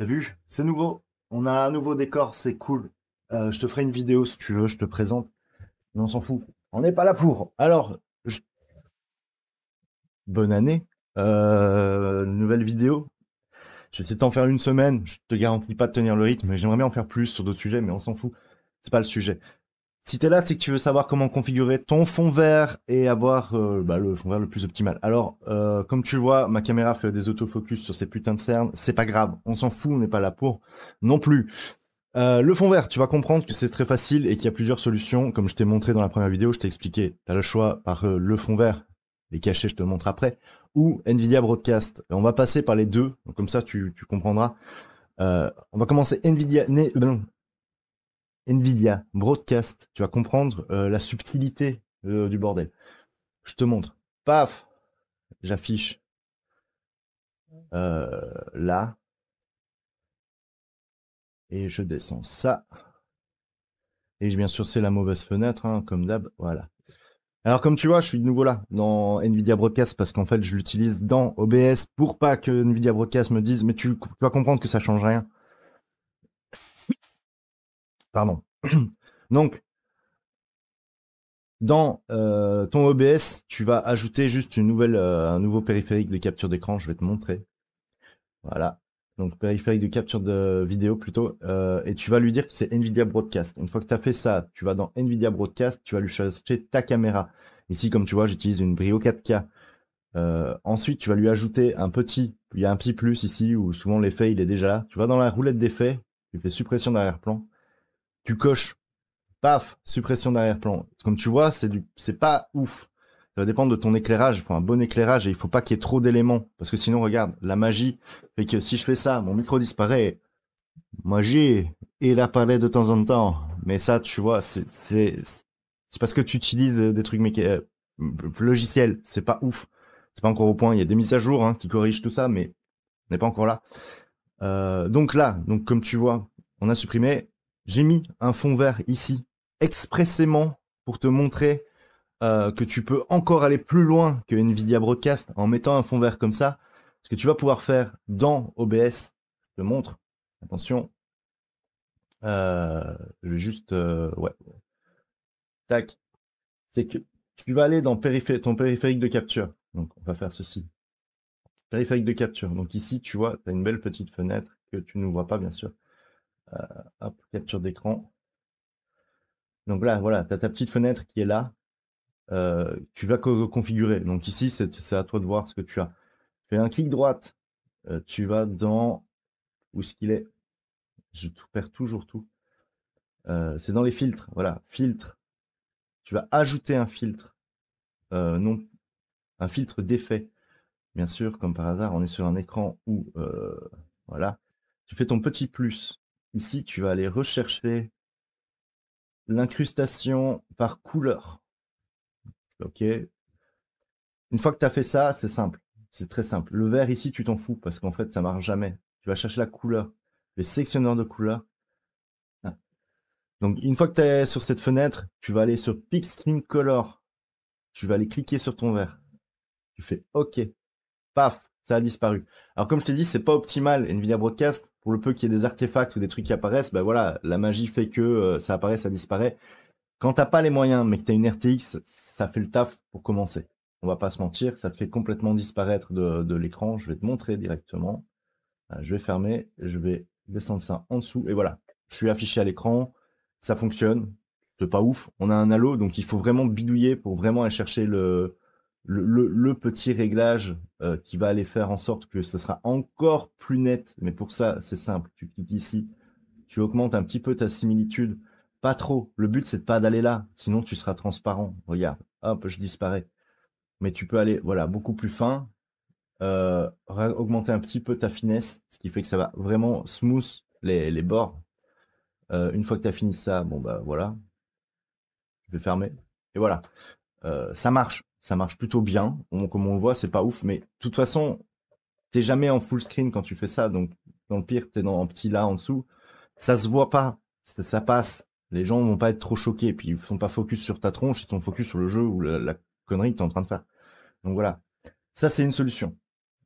T'as vu? C'est nouveau. On a un nouveau décor, c'est cool. Je te ferai une vidéo si tu veux, je te présente. Mais on s'en fout. On n'est pas là pour. Alors, bonne année. Nouvelle vidéo. Je vais essayer de t'en faire une semaine. Je te garantis pas de tenir le rythme, mais j'aimerais bien en faire plus sur d'autres sujets, mais on s'en fout. C'est pas le sujet. Si t'es là, c'est que tu veux savoir comment configurer ton fond vert et avoir le fond vert le plus optimal. Alors, comme tu le vois, ma caméra fait des autofocus sur ces putains de cernes. C'est pas grave, on s'en fout, on n'est pas là pour non plus. Le fond vert, tu vas comprendre que c'est très facile et qu'il y a plusieurs solutions. Comme je t'ai montré dans la première vidéo, je t'ai expliqué. Tu as le choix par le fond vert, les cachets, je te le montre après, ou Nvidia Broadcast. On va passer par les deux, donc comme ça tu comprendras. On va commencer Nvidia Broadcast. Tu vas comprendre la subtilité du bordel. Je te montre. Paf, j'affiche là et je descends ça. Et bien sûr, c'est la mauvaise fenêtre, hein, comme d'hab. Voilà. Alors comme tu vois, je suis de nouveau là dans Nvidia Broadcast parce qu'en fait je l'utilise dans OBS pour pas que Nvidia Broadcast me dise mais tu vas comprendre que ça change rien. Pardon. Donc dans ton OBS, tu vas ajouter juste un nouveau périphérique de capture d'écran. Je vais te montrer. Voilà. Donc périphérique de capture de vidéo plutôt. Et tu vas lui dire que c'est Nvidia Broadcast. Une fois que tu as fait ça, tu vas dans Nvidia Broadcast, tu vas lui chercher ta caméra. Ici, comme tu vois, j'utilise une Brio 4K. Ensuite, tu vas lui ajouter il y a un petit plus ici où souvent l'effet il est déjà là. Tu vas dans la roulette d'effet, tu fais suppression d'arrière-plan, tu coches, paf, suppression d'arrière-plan. Comme tu vois, c'est pas ouf. Ça va dépendre de ton éclairage. Il faut un bon éclairage et il faut pas qu'il y ait trop d'éléments parce que sinon, regarde, la magie fait que si je fais ça, mon micro disparaît. Magie, il apparaît de temps en temps. Mais ça, tu vois, c'est parce que tu utilises des trucs logiciels. C'est pas ouf. C'est pas encore au point. Il y a des mises à jour qui corrigent tout ça, mais on n'est pas encore là. Donc là, donc comme tu vois, on a supprimé. J'ai mis un fond vert ici, expressément pour te montrer que tu peux encore aller plus loin que Nvidia Broadcast en mettant un fond vert comme ça. Ce que tu vas pouvoir faire dans OBS, je te montre. Attention, je vais juste, ouais, tac. C'est que tu vas aller dans ton périphérique de capture. Donc, on va faire ceci. Périphérique de capture. Donc ici, tu vois, tu as une belle petite fenêtre que tu ne vois pas, bien sûr. Hop, capture d'écran. Donc là, voilà, tu as ta petite fenêtre qui est là. Tu vas configurer. Donc ici, c'est à toi de voir ce que tu as. Fais un clic droite. Tu vas dans... Où est-ce qu'il est? Je perds toujours tout. C'est dans les filtres. Voilà, filtre. Tu vas ajouter un filtre. Non, un filtre d'effet. Bien sûr, comme par hasard, on est sur un écran où, voilà, tu fais ton petit plus. Ici, tu vas aller rechercher l'incrustation par couleur. Ok. Une fois que tu as fait ça, c'est simple. C'est très simple. Le vert ici, tu t'en fous parce qu'en fait, ça marche jamais. Tu vas chercher la couleur, les sectionneurs de couleurs. Ah. Donc, une fois que tu es sur cette fenêtre, tu vas aller sur Pick Screen Color. Tu vas aller cliquer sur ton vert. Tu fais OK. Paf, ça a disparu. Alors comme je t'ai dit, c'est pas optimal Nvidia Broadcast. Pour le peu qu'il y ait des artefacts ou des trucs qui apparaissent, ben voilà, la magie fait que ça apparaît, ça disparaît. Quand t'as pas les moyens, mais que t'as une RTX, ça fait le taf pour commencer. On va pas se mentir, ça te fait complètement disparaître de l'écran. Je vais te montrer directement. Je vais fermer, je vais descendre ça en dessous, et voilà. Je suis affiché à l'écran, ça fonctionne. C'est pas ouf. On a un halo, donc il faut vraiment bidouiller pour vraiment aller chercher le petit réglage qui va aller faire en sorte que ce sera encore plus net. Mais pour ça, c'est simple. Tu cliques ici, tu augmentes un petit peu ta similitude. Pas trop. Le but, c'est de pas d'aller là. Sinon, tu seras transparent. Regarde. Hop, je disparais. Mais tu peux aller, voilà, beaucoup plus fin. Augmenter un petit peu ta finesse. Ce qui fait que ça va vraiment smooth les bords. Une fois que tu as fini ça, bon, bah voilà. Je vais fermer. Et voilà. Ça marche plutôt bien. Comme on le voit, c'est pas ouf, mais de toute façon, t'es jamais en full screen quand tu fais ça. Donc, dans le pire, t'es dans un petit là en dessous. Ça se voit pas. Ça passe. Les gens vont pas être trop choqués. Puis ils sont pas focus sur ta tronche, ils sont focus sur le jeu ou la connerie que t'es en train de faire. Donc voilà. Ça, c'est une solution.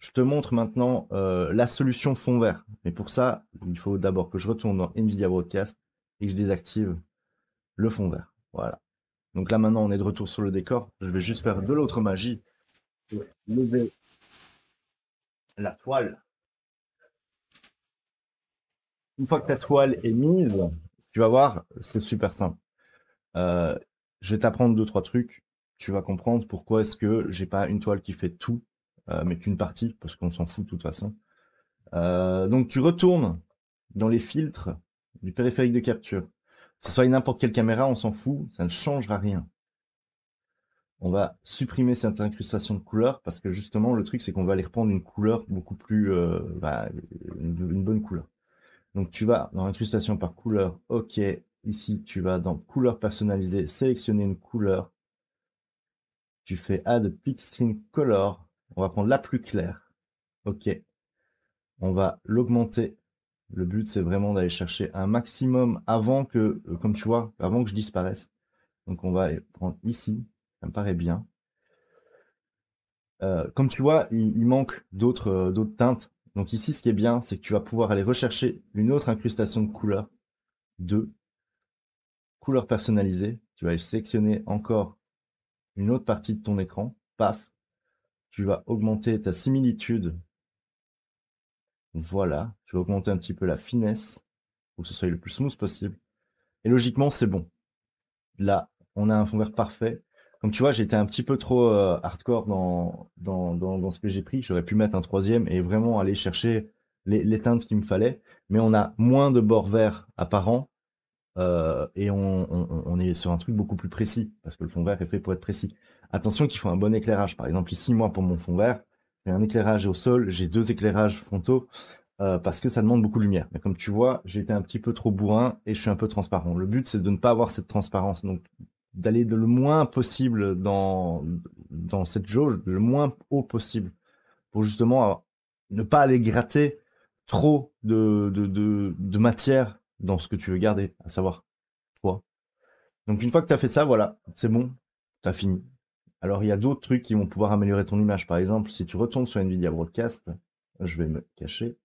je te montre maintenant la solution fond vert. Mais pour ça, il faut d'abord que je retourne dans NVIDIA Broadcast et que je désactive le fond vert. Voilà. Donc là, maintenant, on est de retour sur le décor. Je vais juste faire de l'autre magie. Lever la toile. Une fois que ta toile est mise, tu vas voir, c'est super simple. Je vais t'apprendre 2-3 trucs. Tu vas comprendre pourquoi est-ce que j'ai pas une toile qui fait tout, mais qu'une partie, parce qu'on s'en fout de toute façon. Donc tu retournes dans les filtres du périphérique de capture. Que ce soit n'importe quelle caméra, on s'en fout, ça ne changera rien. On va supprimer cette incrustation de couleurs parce que justement le truc c'est qu'on va aller reprendre une couleur beaucoup plus, une bonne couleur. Donc tu vas dans incrustation par couleur, ok. Ici tu vas dans couleur personnalisée, sélectionner une couleur. Tu fais Add Pick Screen Color. On va prendre la plus claire. Ok. On va l'augmenter. Le but, c'est vraiment d'aller chercher un maximum avant que, comme tu vois, avant que je disparaisse. Donc, on va aller prendre ici. Ça me paraît bien. Comme tu vois, il manque d'autres teintes. Donc ici, ce qui est bien, c'est que tu vas pouvoir aller rechercher une autre incrustation de couleur. De couleur personnalisée. Tu vas aller sélectionner encore une autre partie de ton écran. Paf. Tu vas augmenter ta similitude. Voilà, je vais augmenter un petit peu la finesse pour que ce soit le plus smooth possible. Et logiquement, c'est bon. Là, on a un fond vert parfait. Comme tu vois, j'étais un petit peu trop hardcore dans ce que j'ai pris. J'aurais pu mettre un troisième et vraiment aller chercher les teintes qu'il me fallait. Mais on a moins de bords verts apparents et on est sur un truc beaucoup plus précis parce que le fond vert est fait pour être précis. Attention qu'il faut un bon éclairage. Par exemple, ici, moi, pour mon fond vert, j'ai un éclairage au sol, j'ai 2 éclairages frontaux. Parce que ça demande beaucoup de lumière. Mais comme tu vois, j'ai été un petit peu trop bourrin et je suis un peu transparent. Le but, c'est de ne pas avoir cette transparence. Donc, d'aller le moins possible dans cette jauge, le moins haut possible, pour justement ne pas aller gratter trop de matière dans ce que tu veux garder, à savoir toi. Donc, une fois que tu as fait ça, voilà, c'est bon, tu as fini. Alors, il y a d'autres trucs qui vont pouvoir améliorer ton image. Par exemple, si tu retournes sur NVIDIA Broadcast, je vais me cacher.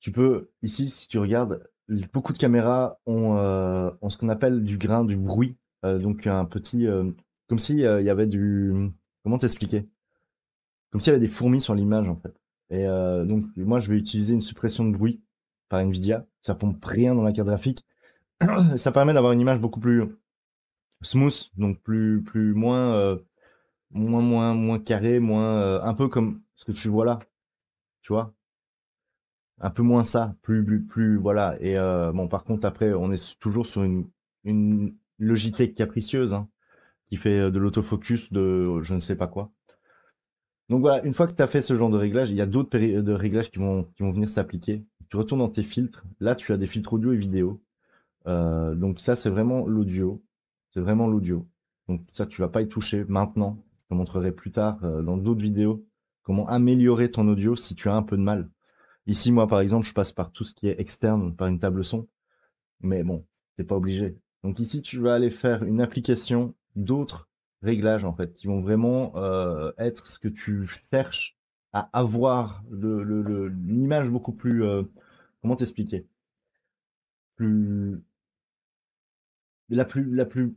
Tu peux, ici, si tu regardes, beaucoup de caméras ont ce qu'on appelle du grain, du bruit. Donc un petit, comme si il y avait comment t'expliquer? Comme s'il y avait des fourmis sur l'image en fait. Et donc moi je vais utiliser une suppression de bruit par Nvidia. Ça pompe rien dans la carte graphique. Ça permet d'avoir une image beaucoup plus smooth, donc plus moins carré, moins un peu comme ce que tu vois là, tu vois. Un peu moins ça, plus voilà. Et bon, par contre, après, on est toujours sur une Logitech capricieuse, hein, qui fait de l'autofocus de je ne sais pas quoi. Donc voilà, une fois que tu as fait ce genre de réglage, il y a d'autres de réglages qui vont venir s'appliquer. Tu retournes dans tes filtres. Là, tu as des filtres audio et vidéo. Donc ça, c'est vraiment l'audio. C'est vraiment l'audio. Donc ça, tu vas pas y toucher maintenant. Je te montrerai plus tard dans d'autres vidéos comment améliorer ton audio si tu as un peu de mal. Ici, moi, par exemple, je passe par tout ce qui est externe, par une table son. Mais bon, t'es pas obligé. Donc ici, tu vas aller faire une application d'autres réglages, en fait, qui vont vraiment être ce que tu cherches à avoir l'image beaucoup plus... comment t'expliquer? Plus, la plus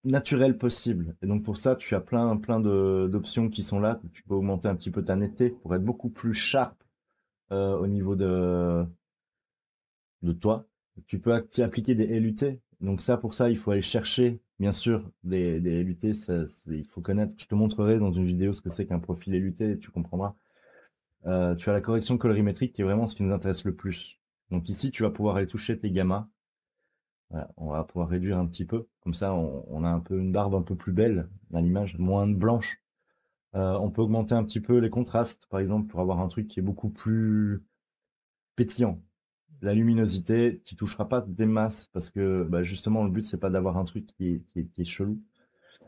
naturelle possible. Et donc pour ça, tu as plein d'options qui sont là. Tu peux augmenter un petit peu ta netteté pour être beaucoup plus sharp au niveau de toi. Tu peux appliquer des LUT. Donc ça, pour ça, il faut aller chercher, bien sûr, des LUT. Il faut connaître. Je te montrerai dans une vidéo ce que c'est qu'un profil LUT et tu comprendras. Tu as la correction colorimétrique qui est vraiment ce qui nous intéresse le plus. Donc ici, tu vas pouvoir aller toucher tes gammas. Voilà, on va pouvoir réduire un petit peu. Comme ça, on a un peu une barbe un peu plus belle à l'image, moins blanche. On peut augmenter un petit peu les contrastes, par exemple, pour avoir un truc qui est beaucoup plus pétillant. La luminosité, tu toucheras pas des masses parce que bah, justement le but c'est pas d'avoir un truc qui est chelou.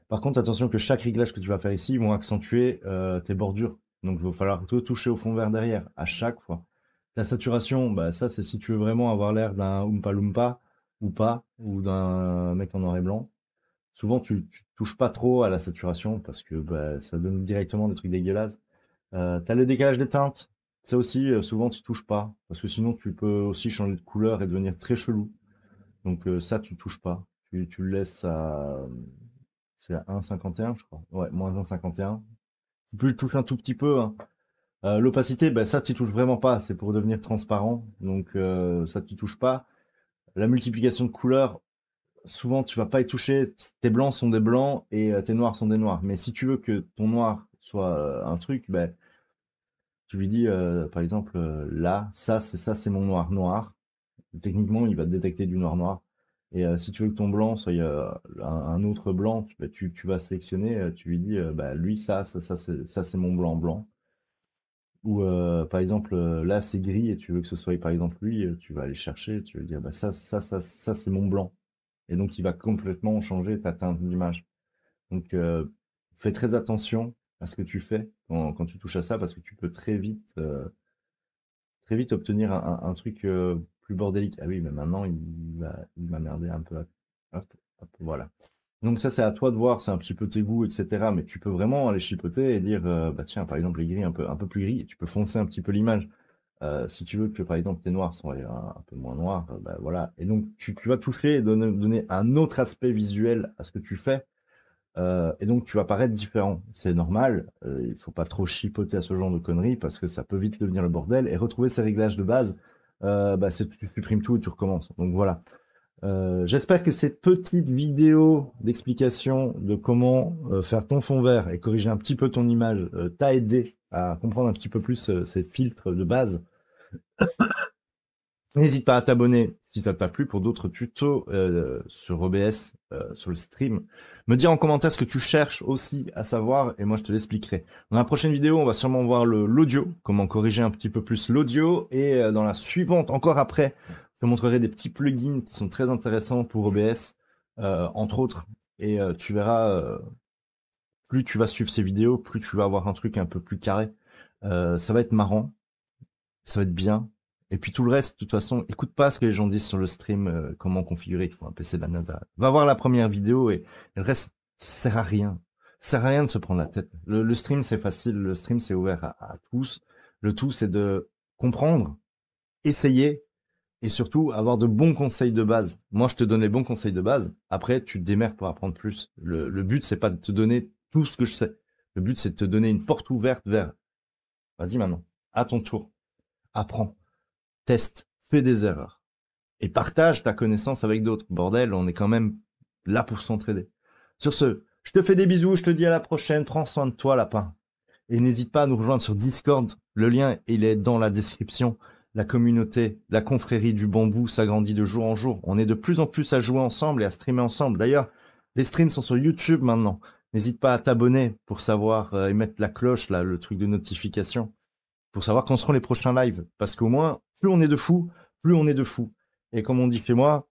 Par contre, attention que chaque réglage que tu vas faire ici vont accentuer tes bordures. Donc il va falloir tout toucher au fond vert derrière à chaque fois. Ta saturation, bah ça c'est si tu veux vraiment avoir l'air d'un Oompa Loompa ou pas, ou d'un mec en noir et blanc. Souvent tu touches pas trop à la saturation parce que bah, ça donne directement des trucs dégueulasses. T'as le décalage des teintes. Ça aussi, souvent, tu touches pas. Parce que sinon, tu peux aussi changer de couleur et devenir très chelou. Donc ça, tu touches pas. Tu le laisses à... C'est à 1,51, je crois. Ouais, moins 1,51. Tu peux le toucher un tout petit peu, hein. L'opacité, ben ça, tu touches vraiment pas. C'est pour devenir transparent. Donc ça, tu touches pas. La multiplication de couleurs, souvent, tu vas pas y toucher. Tes blancs sont des blancs et tes noirs sont des noirs. Mais si tu veux que ton noir soit un truc, ben, tu lui dis, par exemple, là, ça, c'est mon noir noir. Techniquement, il va te détecter du noir noir. Et si tu veux que ton blanc soit un autre blanc, tu vas sélectionner, tu lui dis, bah, lui, ça, c'est mon blanc blanc. Ou par exemple, là, c'est gris et tu veux que ce soit, par exemple, lui, tu vas aller chercher, tu vas dire, bah, ça, c'est mon blanc. Et donc, il va complètement changer ta teinte d'image. Donc, fais très attention à ce que tu fais quand tu touches à ça, parce que tu peux très vite obtenir un truc plus bordélique. Ah oui, mais maintenant, il m'a merdé un peu. Hop, hop, voilà. Donc ça, c'est à toi de voir, c'est un petit peu tes goûts, etc. Mais tu peux vraiment aller chipoter et dire, bah tiens, par exemple, les gris un peu plus gris, et tu peux foncer un petit peu l'image. Si tu veux que, par exemple, tes noirs soient un peu moins noirs, bah voilà. Et donc, tu vas toucher et donner un autre aspect visuel à ce que tu fais. Et donc, tu vas paraître différent. C'est normal. Il faut pas trop chipoter à ce genre de conneries parce que ça peut vite devenir le bordel. Et retrouver ces réglages de base, bah, c'est tu supprimes tout et tu recommences. Donc voilà. J'espère que cette petite vidéo d'explication de comment faire ton fond vert et corriger un petit peu ton image t'a aidé à comprendre un petit peu plus ces filtres de base. N'hésite pas à t'abonner si ça t'a plu pour d'autres tutos sur OBS, sur le stream. Me dire en commentaire ce que tu cherches aussi à savoir et moi je te l'expliquerai. Dans la prochaine vidéo, on va sûrement voir l'audio, comment corriger un petit peu plus l'audio. Et dans la suivante, encore après, je te montrerai des petits plugins qui sont très intéressants pour OBS, entre autres. Et tu verras, plus tu vas suivre ces vidéos, plus tu vas avoir un truc un peu plus carré. Ça va être marrant, ça va être bien. Et puis tout le reste, de toute façon, écoute pas ce que les gens disent sur le stream, comment configurer, il faut un PC de la NASA. Va voir la première vidéo et le reste, ça sert à rien. Ça sert à rien de se prendre la tête. Le stream, c'est facile, le stream, c'est ouvert à tous. Le tout, c'est de comprendre, essayer et surtout avoir de bons conseils de base. Moi, je te donne les bons conseils de base. Après, tu te démerdes pour apprendre plus. Le but, c'est pas de te donner tout ce que je sais. Le but, c'est de te donner une porte ouverte vers, vas-y maintenant, à ton tour, apprends. Teste, fais des erreurs et partage ta connaissance avec d'autres. Bordel, on est quand même là pour s'entraider. Sur ce, je te fais des bisous, je te dis à la prochaine, prends soin de toi, lapin. Et n'hésite pas à nous rejoindre sur Discord, le lien il est dans la description. La communauté, la confrérie du bambou s'agrandit de jour en jour. On est de plus en plus à jouer ensemble et à streamer ensemble. D'ailleurs, les streams sont sur YouTube maintenant. N'hésite pas à t'abonner pour savoir et mettre la cloche, là, le truc de notification, pour savoir quand seront les prochains lives. Parce qu'au moins, plus on est de fous, plus on est de fous. Et comme on dit chez moi,